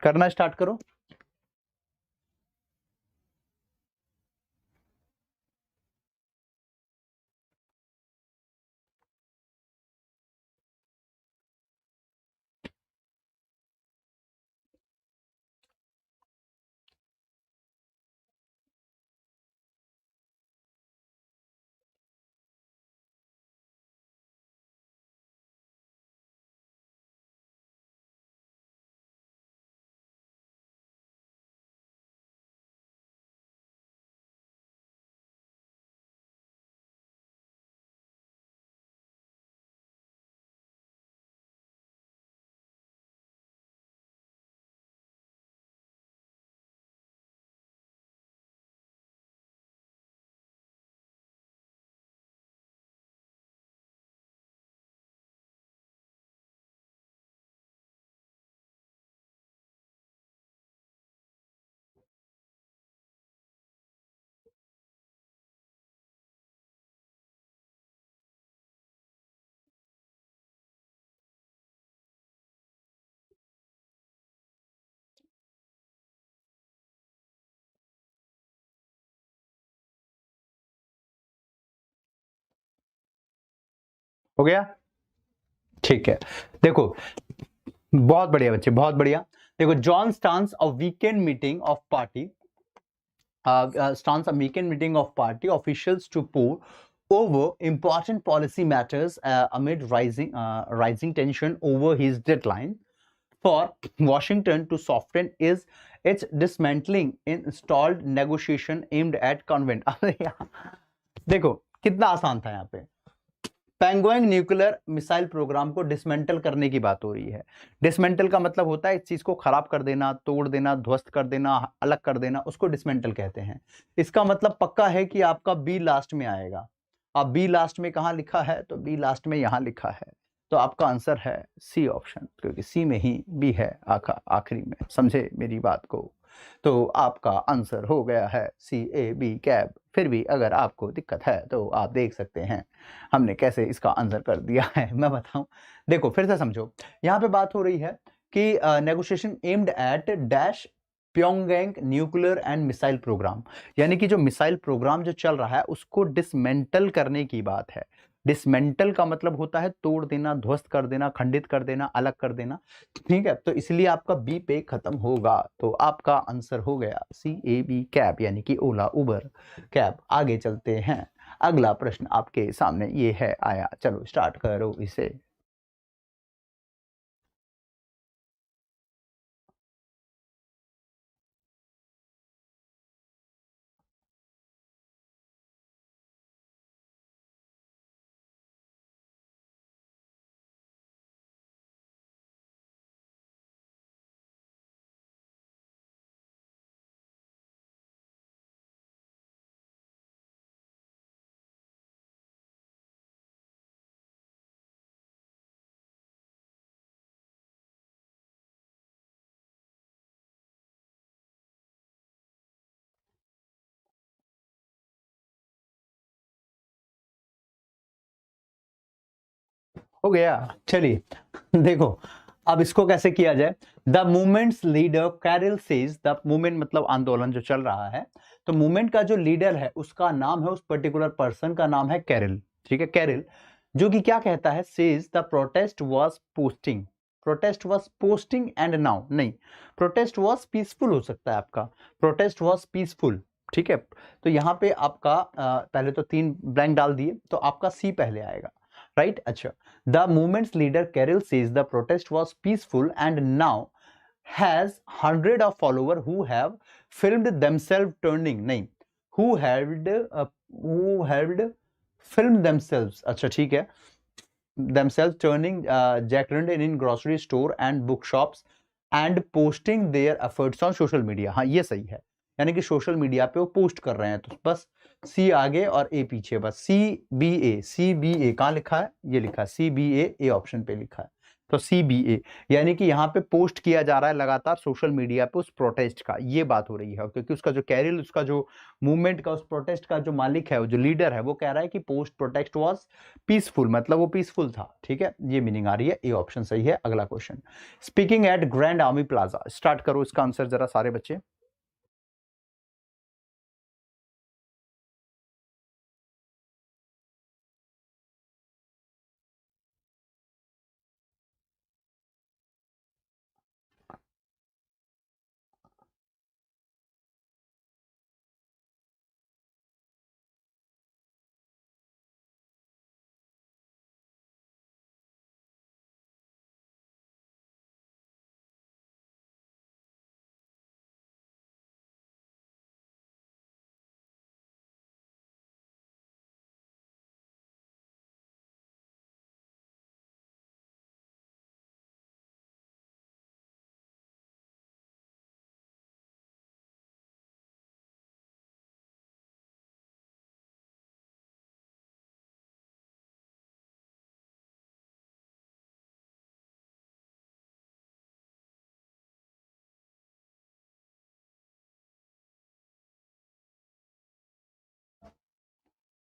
करना स्टार्ट करो। हो गया? ठीक है। देखो, बहुत बढ़िया बच्चे, बहुत बढ़िया। देखो, John stance a weekend meeting of party stance a weekend meeting of party officials to pour over important policy matters amid rising tension over his deadline for Washington to soften is its dismantling installed negotiation aimed at convent. अरे यार, देखो कितना आसान था यहाँ पे। पेंगोइंग nuclear missile programme को dismantle करने की बात हो रही है। डिसमेंटल का मतलब होता है इस चीज को खराब कर देना, तोड़ देना, ध्वस्त कर देना, अलग कर देना, उसको डिसमेंटल कहते हैं। इसका मतलब पक्का है कि आपका बी लास्ट में आएगा। अब बी लास्ट में कहां लिखा है? तो बी लास्ट में यहां लिखा है। तो आपका आंसर है सी ऑप्शन, क्योंकि सी में ही बी है आखिरी में। समझे मेरी बात को? तो आपका आंसर हो गया है सी ए बी कैब। फिर भी अगर आपको दिक्कत है तो आप देख सकते हैं हमने कैसे इसका आंसर कर दिया है। मैं बताऊं, देखो फिर से समझो। यहाँ पे बात हो रही है कि negotiation aimed at dash Pyongyang nuclear and missile program, यानी कि जो मिसाइल प्रोग्राम जो चल रहा है उसको डिसमेंटल करने की बात है। डिसमेंटल का मतलब होता है तोड़ देना, ध्वस्त कर देना, खंडित कर देना, अलग कर देना। ठीक है, तो इसलिए आपका बी पे खत्म होगा। तो आपका आंसर हो गया सी ए बी कैब, यानी कि ओला उबर कैब। आगे चलते हैं। अगला प्रश्न आपके सामने ये है आया, चलो स्टार्ट करो इसे। हो गया, चलिए। देखो, अब इसको कैसे किया जाए। The movements leader Carol says, the movement मतलब आंदोलन जो चल रहा है, तो मूवमेंट का जो लीडर है उसका नाम है, उस पर्टिकुलर पर्सन का नाम है कैरल। ठीक है, कैरल, जो कि क्या कहता है, says the protest was posting and now, नहीं, प्रोटेस्ट वॉज पीसफुल हो सकता है आपका, प्रोटेस्ट वॉज पीसफुल। ठीक है, तो यहाँ पे आपका पहले तो 3 ब्लैंक डाल दिए, तो आपका सी पहले आएगा, राइट। अच्छा, the movements leader Carol says the protest was peaceful and now has hundred of follower who have filmed themselves turning, नहीं, who had filmed themselves, अच्छा ठीक है, themselves turning Jack London in grocery store and bookshops and posting their efforts on social media। हाँ ये सही है, यानी कि सोशल मीडिया पे वो पोस्ट कर रहे हैं। तो बस सी आगे और ए पीछे, बस सी बी ए कहाँ लिखा है? ये लिखा है सी बी ए ऑप्शन पे लिखा है। तो सी बी ए, यानी कि यहाँ पे पोस्ट किया जा रहा है लगातार सोशल मीडिया पे उस प्रोटेस्ट का, ये बात हो रही है। क्योंकि उसका जो कैरिल, उसका जो मूवमेंट का, उस प्रोटेस्ट का जो मालिक है, जो लीडर है, वो कह रहा है कि पोस्ट प्रोटेस्ट वॉज पीसफुल, मतलब वो पीसफुल था। ठीक है, ये मीनिंग आ रही है, ए ऑप्शन सही है। अगला question, speaking at grand army plaza, start करो इसका आंसर जरा सारे बच्चे।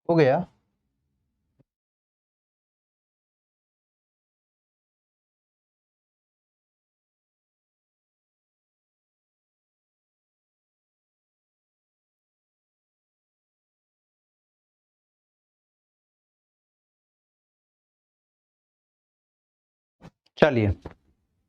हो गया। चलिए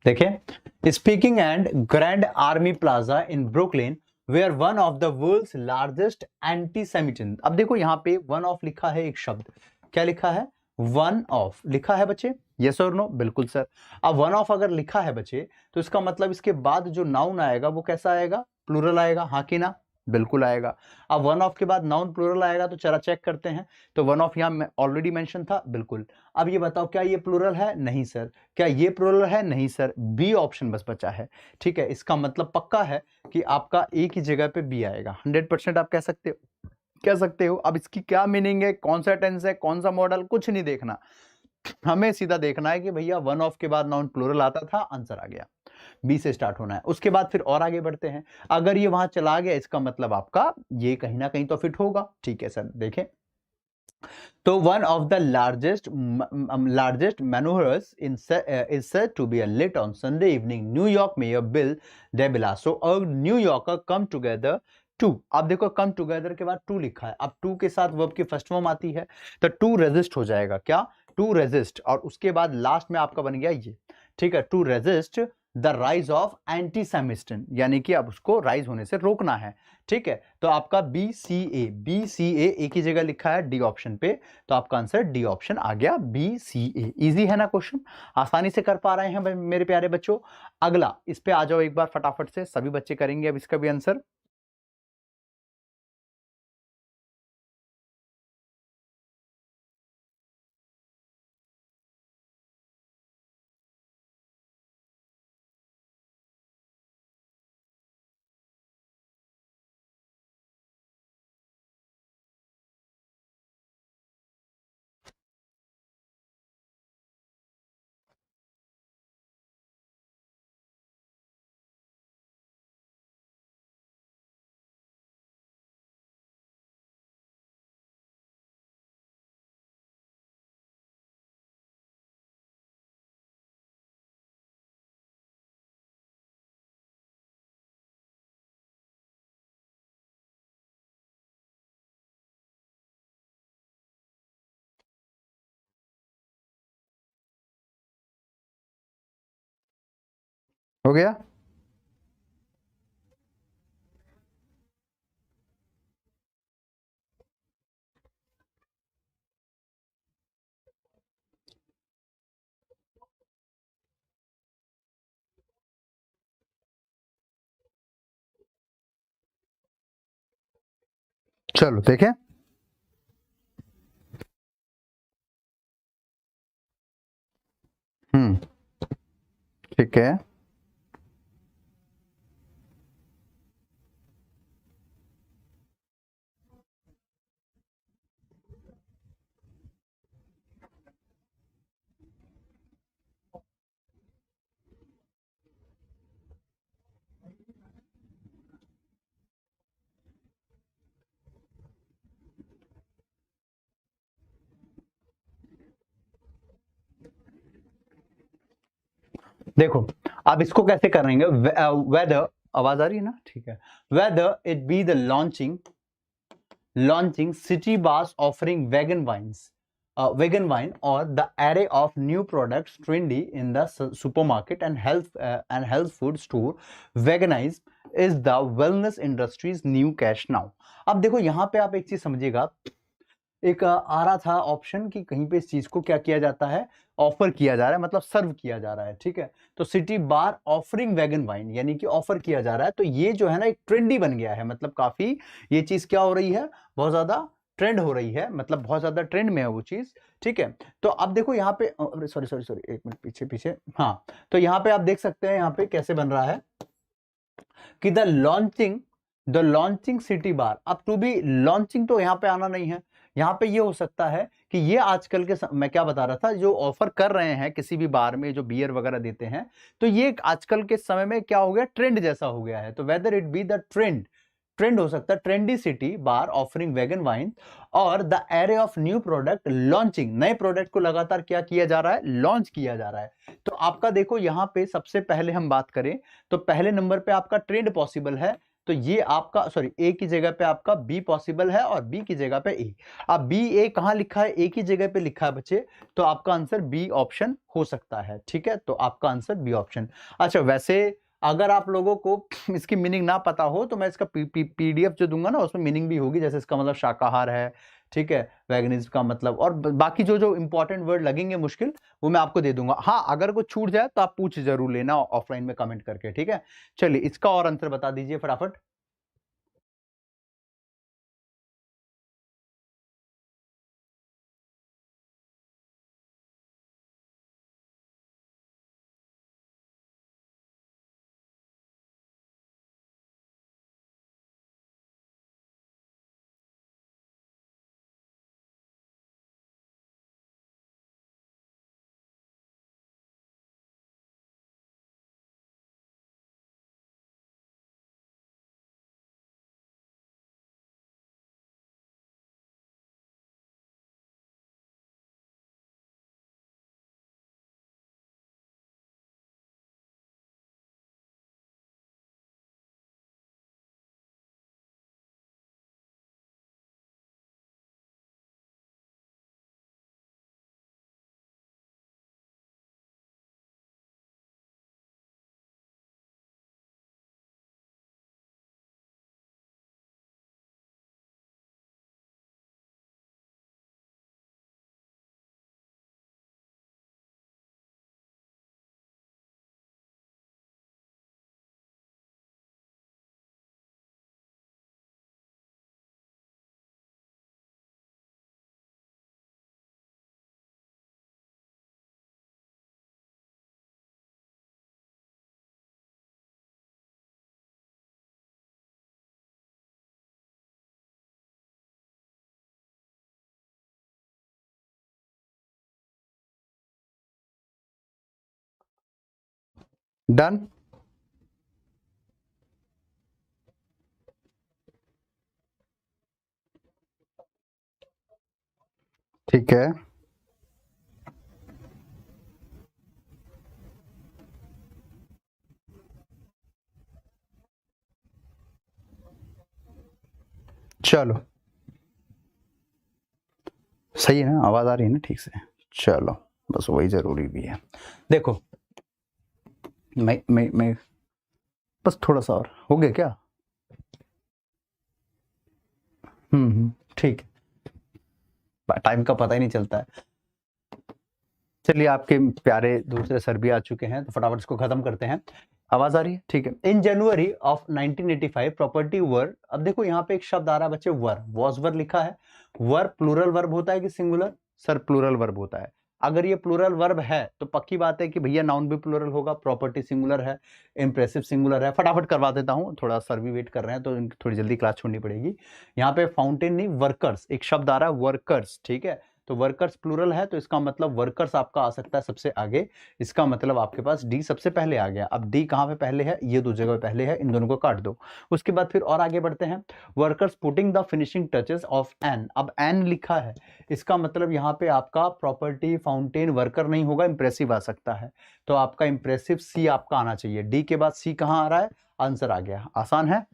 देखिए, speaking and grand army plaza in Brooklyn where one of the world's largest antisemitism. अब देखो यहाँ पे वन ऑफ लिखा है, एक शब्द क्या लिखा है, वन ऑफ लिखा है बच्चे, यस और नो, बिल्कुल सर। अब वन ऑफ अगर लिखा है बच्चे तो इसका मतलब इसके बाद जो नाउन आएगा वो कैसा आएगा, प्लूरल आएगा, हाँ कि ना, बिल्कुल आएगा। अब वन ऑफ के बाद नाउन प्लूरल आएगा तो चला चेक करते हैं, तो वन ऑफ यहाँ ऑलरेडी मेंशन था, बिल्कुल। अब ये बताओ क्या ये प्लूरल है, नहीं सर। क्या ये प्लूरल है, नहीं सर। बी ऑप्शन बस बचा है, ठीक है। इसका मतलब पक्का है कि आपका एक ही जगह पे बी आएगा, 100% आप कह सकते हो, कह सकते हो। अब इसकी क्या मीनिंग है, कौन सा टेंस है, कौन सा मॉडल, कुछ नहीं देखना, हमें सीधा देखना है कि भैया वन ऑफ के बाद नाउन प्लूरल आता था, आंसर आ गया, बी से स्टार्ट होना है। उसके बाद फिर और आगे बढ़ते हैं, अगर ये वहां चला गया इसका मतलब आपका ये कहीं ना कहीं तो फिट होगा, ठीक है सर। देखें तो one of the largest menorahs is said to be lit on Sunday evening. New York Mayor Bill de Blasio urged New Yorker come together to. अब देखो कम टुगेदर के बाद टू लिखा है, अब टू के साथ वर्ब की फर्स्ट फॉर्म आती है तो टू रेजिस्ट हो जाएगा, क्या, टू रेजिस्ट, और उसके बाद लास्ट में आपका बन गया ये, ठीक है, to resist the rise of antisemitism, यानी कि अब उसको राइज होने से रोकना है, ठीक है। तो आपका बी सी ए एक ही जगह लिखा है डी ऑप्शन पे, तो आपका आंसर डी ऑप्शन आ गया, बी-सी-ए। इजी है ना क्वेश्चन, आसानी से कर पा रहे हैं मेरे प्यारे बच्चों। अगला इस पे आ जाओ एक बार फटाफट से, सभी बच्चे करेंगे अब इसका भी आंसर। हो गया, चलो देखें, ठीक है। देखो अब इसको कैसे करेंगे, वेदर, आवाज आ रही है ना, ठीक है, whether it be the launching city bars offering vegan wine or the array of new products trendy in the supermarket and health food store. Veganism is the wellness industry's new cash now. अब देखो यहाँ पे आप एक चीज समझिएगा, एक आ रहा था ऑप्शन कि कहीं पे इस चीज को क्या किया जाता है, ऑफर किया जा रहा है, मतलब सर्व किया जा रहा है, ठीक है। तो सिटी बार ऑफरिंग वेगन वाइन, यानी कि ऑफर किया जा रहा है, तो ये जो है ना एक ट्रेंडी बन गया है, मतलब काफी ये चीज क्या हो रही है, बहुत ज्यादा ट्रेंड हो रही है, मतलब बहुत ज्यादा ट्रेंड में है वो चीज, ठीक है। तो अब देखो यहाँ पे, सॉरी सॉरी सॉरी, एक मिनट पीछे पीछे, हाँ, तो यहाँ पे आप देख सकते हैं यहाँ पे कैसे बन रहा है कि द लॉन्चिंग सिटी बार, अब टू बी लॉन्चिंग तो यहाँ पे आना नहीं है, यहाँ पे ये हो सकता है कि ये आजकल के मैं क्या बता रहा था, जो ऑफर कर रहे हैं किसी भी बार में जो बियर वगैरह देते हैं, तो ये आजकल के समय में क्या हो गया, ट्रेंड जैसा हो गया है। तो whether it be the trend हो सकता है, ट्रेंडी सिटी बार ऑफरिंग वेगन वाइन और the array of new product launching, नए प्रोडक्ट को लगातार क्या किया जा रहा है, लॉन्च किया जा रहा है। तो आपका देखो यहाँ पे सबसे पहले हम बात करें तो पहले नंबर पे आपका ट्रेंड पॉसिबल है, तो ये आपका सॉरी ए की जगह पे आपका बी पॉसिबल है और बी की जगह पे ए। अब बी ए कहां लिखा है, ए की जगह पे लिखा है बच्चे, तो आपका आंसर बी ऑप्शन हो सकता है। ठीक है, तो आपका आंसर बी ऑप्शन। अच्छा, वैसे अगर आप लोगों को इसकी मीनिंग ना पता हो तो मैं इसका पीडीएफ जो दूंगा ना उसमें मीनिंग भी होगी, जैसे इसका मतलब शाकाहार है, ठीक है, वेगनिज्म का मतलब, और बाकी जो जो इंपॉर्टेंट वर्ड लगेंगे मुश्किल वो मैं आपको दे दूंगा। हाँ, अगर कुछ छूट जाए तो आप पूछ जरूर लेना ऑफलाइन में कमेंट करके। ठीक है, चलिए इसका और आंसर बता दीजिए फटाफट। डन। ठीक है, चलो सही है ना, आवाज आ रही है ना ठीक से? चलो, बस वही जरूरी भी है। देखो, मैं बस थोड़ा सा और हो गया क्या? ठीक है, टाइम का पता ही नहीं चलता है। चलिए, आपके प्यारे दूसरे सर भी आ चुके हैं, तो फटाफट इसको खत्म करते हैं। आवाज आ रही है? ठीक है। इन जनवरी ऑफ 1985 प्रॉपर्टी वर, अब देखो यहाँ पे एक शब्द आ रहा है बच्चे, वर, वॉज वर लिखा है। वर प्लूरल वर्ब होता है कि सिंगुलर? सर प्लूरल वर्ब होता है। अगर ये प्लूरल वर्ब है तो पक्की बात है कि भैया नाउन भी प्लूरल होगा, प्रॉपर्टी सिंगुलर है, इंप्रेसिव सिंगुलर है। फटाफट करवा देता हूँ, थोड़ा सर भी वेट कर रहे हैं तो थोड़ी जल्दी क्लास छोड़नी पड़ेगी। यहाँ पे फाउंटेन नहीं, वर्कर्स, एक शब्द आ रहा है वर्कर्स, ठीक है, तो वर्कर्स प्लूरल है तो इसका मतलब वर्कर्स आपका आ सकता है सबसे आगे। इसका मतलब आपके पास डी सबसे पहले आ गया। अब डी कहां पे पहले है? ये दो जगह पहले है, इन दोनों को काट दो। उसके बाद फिर और आगे बढ़ते हैं। Workers putting the finishing touches of an, अब एन लिखा है, इसका मतलब यहाँ पे आपका प्रॉपर्टी फाउंटेन वर्कर नहीं होगा, इंप्रेसिव आ सकता है। तो आपका इंप्रेसिव सी आपका आना चाहिए। डी के बाद सी कहां आ रहा है? आंसर आ गया। आसान है,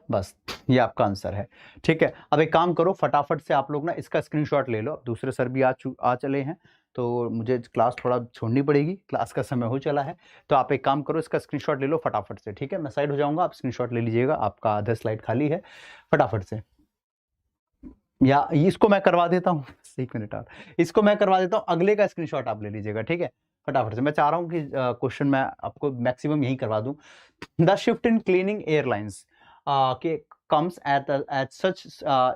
बस ये आपका आंसर है। ठीक है, अब एक काम करो, फटाफट से आप लोग ना इसका स्क्रीनशॉट ले लो। अब दूसरे सर भी आ चले हैं तो मुझे क्लास थोड़ा छोड़नी पड़ेगी, क्लास का समय हो चला है। तो आप एक काम करो, इसका स्क्रीनशॉट ले लो फटाफट से। ठीक है, मैं साइड हो जाऊंगा, आप स्क्रीनशॉट ले लीजिएगा, आपका आधा स्लाइड खाली है, फटाफट से। या इसको मैं करवा देता हूँ, एक मिनट और, इसको मैं करवा देता हूँ, अगले का स्क्रीनशॉट आप ले लीजिएगा। ठीक है, फटाफट से। मैं चाह रहा हूँ कि क्वेश्चन मैं आपको मैक्सिमम यही करवा दूं। The shift in cleaning airlines comes at such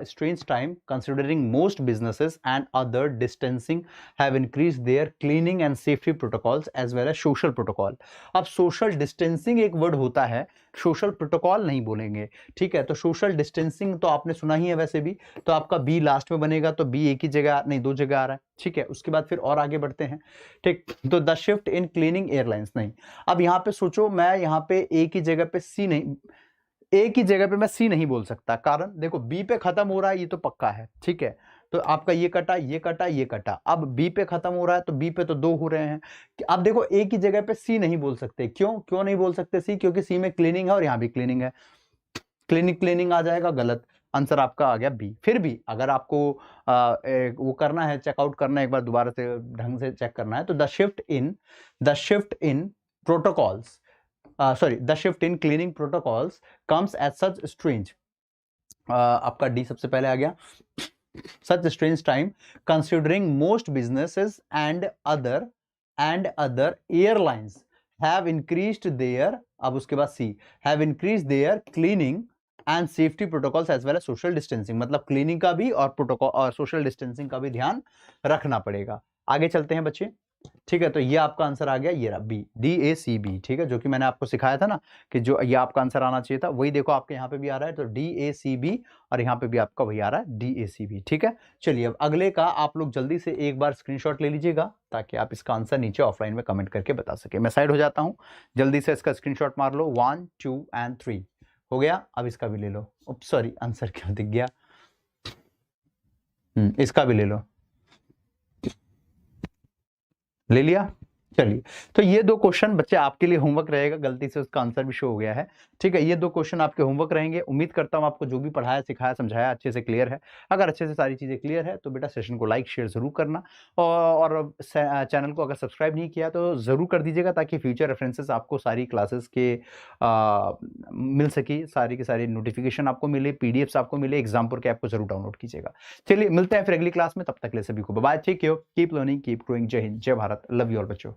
strange time, considering most businesses and other distancing have increased their cleaning and safety protocols as well as social protocol. अब social distancing एक word होता है, social protocol नहीं बोलेंगे। ठीक है, तो social distancing तो आपने सुना ही है वैसे भी, तो आपका बी लास्ट में बनेगा, तो बी एक ही जगह नहीं दो जगह आ रहा है। ठीक है, उसके बाद फिर और आगे बढ़ते हैं। ठीक, तो the shift in cleaning airlines नहीं। अब यहाँ पे सोचो, मैं यहाँ पे ए की जगह पे सी नहीं, ए की जगह पे मैं सी नहीं बोल सकता, कारण देखो बी पे खत्म हो रहा है ये तो पक्का है। ठीक है, तो आपका ये कटा, ये कटा, ये कटा। अब बी पे खत्म हो रहा है तो बी पे तो 2 हो रहे हैं। अब देखो ए की जगह पे सी नहीं बोल सकते, क्यों नहीं बोल सकते सी? क्योंकि सी में क्लीनिंग है और यहाँ भी क्लीनिंग है। क्लीनिंग आ जाएगा, गलत। आंसर आपका आ गया बी। फिर भी अगर आपको वो करना है, चेकआउट करना है, एक बार दोबारा से ढंग से चेक करना है, तो the shift in protocols, the shift in cleaning protocols comes as such strange. आपका डी सबसे पहले आ गया। Such strange time considering most businesses and other airlines have increased their, अब उसके बाद C, have increased their cleaning and safety protocols as well as social distancing। मतलब cleaning का भी और प्रोटोकॉल और सोशल डिस्टेंसिंग का भी ध्यान रखना पड़ेगा। आगे चलते हैं बच्चे, ठीक है। तो ये आपका आंसर आ गया, ये रहा बी, DACB, ठीक है। जो कि मैंने आपको सिखाया था ना कि जो ये आपका आंसर आना चाहिए था, वही देखो आपके यहाँ पे भी आ रहा है, तो DACB, और यहाँ पे भी आपका वही आ रहा है, DACB, ठीक है। चलिए अब अगले का आप लोग जल्दी से एक बार स्क्रीनशॉट ले लीजिएगा ताकि आप इसका आंसर नीचे ऑफलाइन में कमेंट करके बता सके। मैं साइड हो जाता हूँ, जल्दी से इसका स्क्रीनशॉट मार लो। 1 2 एंड 3 हो गया। अब इसका भी ले लो। सॉरी, आंसर क्या दिख गया, इसका भी ले लो, ले लिया। चलिए, तो ये 2 क्वेश्चन बच्चे आपके लिए होमवर्क रहेगा, गलती से उसका आंसर भी शो हो गया है, ठीक है। ये 2 क्वेश्चन आपके होमवर्क रहेंगे। उम्मीद करता हूं आपको जो भी पढ़ाया, सिखाया, समझाया अच्छे से क्लियर है। अगर अच्छे से सारी चीजें क्लियर है तो बेटा सेशन को लाइक शेयर जरूर करना, और चैनल को अगर सब्सक्राइब नहीं किया तो जरूर कर दीजिएगा, ताकि फ्यूचर रेफरेंसेस आपको सारी क्लासेस के मिल सके, सारी की सारी नोटिफिकेशन आपको मिले, पीडीएफ्स आपको मिले। एग्जाम्पुर के ऐप को जरूर डाउनलोड कीजिएगा। चलिए मिलते हैं फिर अगली क्लास में, तब तक के लिए सभी को bye, take care, keep learning, keep growing. जय हिंद, जय भारत, लव यू ऑल बच्चों।